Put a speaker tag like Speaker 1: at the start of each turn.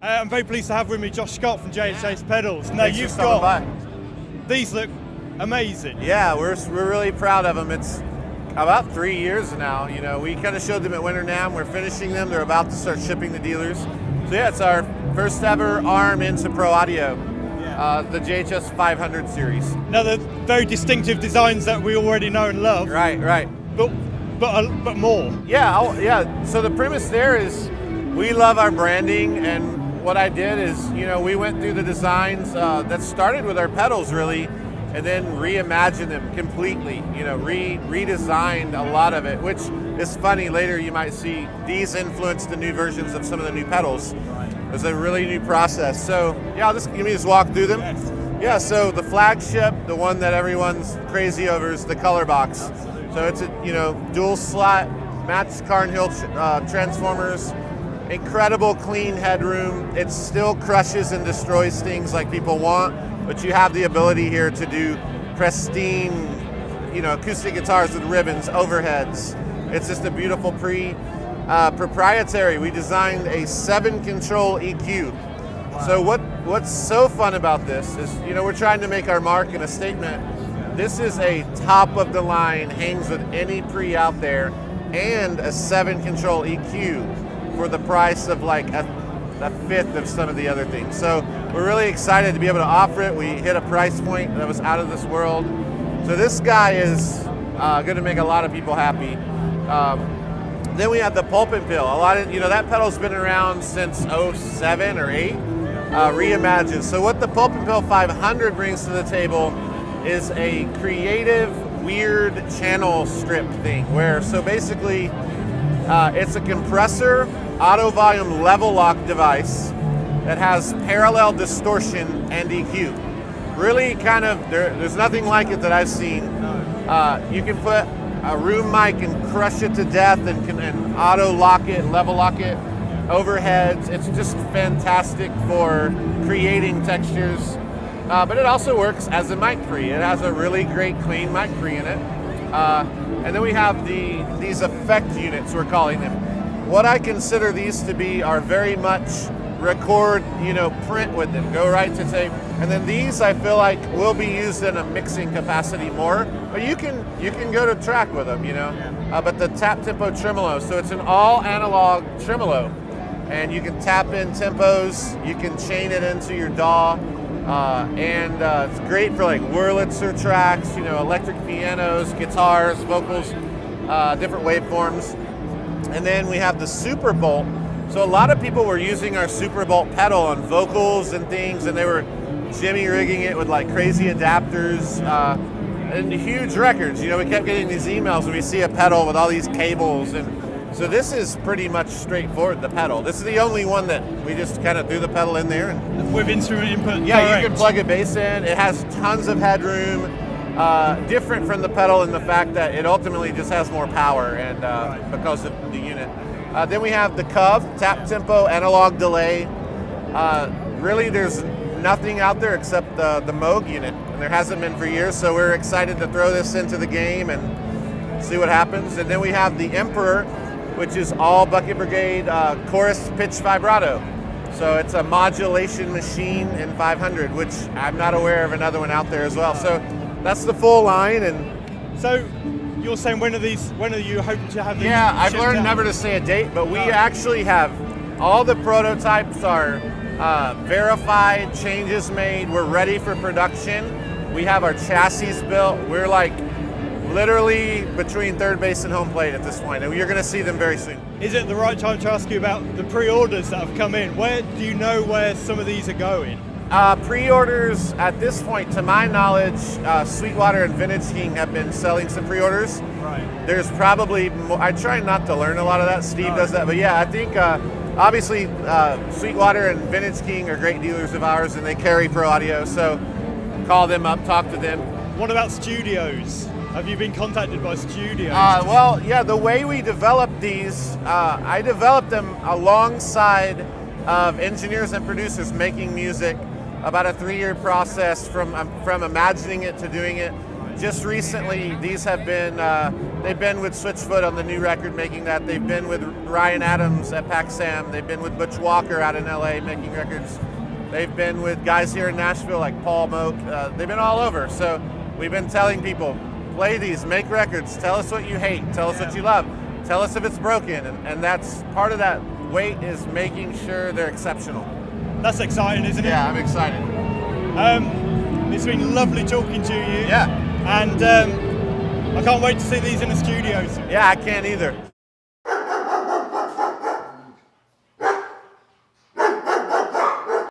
Speaker 1: I'm very pleased to have with me Josh Scott from JHS Pedals. Now
Speaker 2: Thanks
Speaker 1: you've
Speaker 2: for stopping
Speaker 1: got
Speaker 2: by.
Speaker 1: these look amazing.
Speaker 2: Yeah, we're really proud of them. It's about 3 years now. You know, we kind of showed them at Winter NAMM. We're finishing them. They're about to start shipping to dealers. So yeah, it's our first ever arm into pro audio, the JHS 500 series.
Speaker 1: Now the very distinctive designs that we already know and love.
Speaker 2: Right.
Speaker 1: But more.
Speaker 2: Yeah. So the premise there is we love our branding, and what I did is, you know, we went through the designs that started with our pedals really, and then reimagined them completely. You know, redesigned a lot of it, which is funny. Later you might see these influenced the new versions of some of the new pedals. It was a really new process. So yeah, let me just walk through them.
Speaker 1: Yes.
Speaker 2: Yeah. So the flagship, the one that everyone's crazy over, is the color box. So it's a dual slot, matched car and hill transformers. Incredible clean headroom. It still crushes and destroys things like people want, but you have the ability here to do pristine, acoustic guitars with ribbons, overheads. It's just a beautiful proprietary. We designed a 7-control EQ. Wow. So what's so fun about this is, we're trying to make our mark and a statement. This is a top of the line, hangs with any pre out there, and a 7-control EQ. For the price of like a fifth of some of the other things. So we're really excited to be able to offer it. We hit a price point that was out of this world. So this guy is going to make a lot of people happy. Then we have the Pulp and Pill. That pedal's been around since 07 or 8, reimagined. So what the Pulp and Pill 500 brings to the table is a creative, weird channel strip thing so basically it's a compressor, auto volume level lock device that has parallel distortion and EQ. Really there's nothing like it that I've seen. You can put a room mic and crush it to death and auto lock it, level lock it, overheads. It's just fantastic for creating textures. But it also works as a mic pre. It has a really great clean mic pre in it. And then we have these effect units, we're calling them. What I consider these to be are very much record, print with them, go right to tape. And then these I feel like will be used in a mixing capacity more, but you can go to track with them, But the tap tempo tremolo, so it's an all analog tremolo, and you can tap in tempos, you can chain it into your DAW. It's great for like Wurlitzer tracks, electric pianos, guitars, vocals, different waveforms. And then we have the Super Bolt. So a lot of people were using our Super Bolt pedal on vocals and things, and they were jimmy rigging it with like crazy adapters and huge records. We kept getting these emails when we see a pedal with all these cables, and so this is pretty much straightforward, the pedal. This is the only one that we just kind of threw the pedal in there.
Speaker 1: With instrument input?
Speaker 2: Yeah,
Speaker 1: direct.
Speaker 2: You can plug a bass in. It has tons of headroom. Different from the pedal in the fact that it ultimately just has more power and because of the unit. Then we have the Cub, tap tempo, analog delay. Really there's nothing out there except the Moog unit, and there hasn't been for years, so we're excited to throw this into the game and see what happens. And then we have the Emperor, which is all Bucket Brigade chorus pitch vibrato. So it's a modulation machine in 500, which I'm not aware of another one out there as well. So that's the full line. And
Speaker 1: so you're saying when are you hoping to have these?
Speaker 2: Yeah, I've learned
Speaker 1: out?
Speaker 2: never to say a date, but we actually have all the prototypes are verified, changes made. We're ready for production. We have our chassis built. We're like literally between third base and home plate at this point, and you're going to see them very soon.
Speaker 1: Is it the right time to ask you about the pre-orders that have come in? Where do you know where some of these are going?
Speaker 2: Pre-orders at this point, to my knowledge, Sweetwater and Vintage King have been selling some pre-orders.
Speaker 1: Right.
Speaker 2: There's probably more. I try not to learn a lot of that. Steve does that, but yeah, I think obviously Sweetwater and Vintage King are great dealers of ours, and they carry pro audio. So call them up, talk to them.
Speaker 1: What about studios? Have you been contacted by studios?
Speaker 2: Well, yeah, the way we developed these, I developed them alongside of engineers and producers making music, about a 3-year process from imagining it to doing it. just recently, these have been, they've been with Switchfoot on the new record making that. They've been with Ryan Adams at Pac-Sam. They've been with Butch Walker out in LA making records. They've been with guys here in Nashville like Paul Moak. They've been all over. So we've been telling people, play these, make records, tell us what you hate, tell us what you love, tell us if it's broken. And that's part of that weight is making sure they're exceptional.
Speaker 1: That's exciting, isn't it?
Speaker 2: Yeah, I'm excited.
Speaker 1: It's been lovely talking to you.
Speaker 2: Yeah.
Speaker 1: And I can't wait to see these in the studios.
Speaker 2: Yeah, I can't either.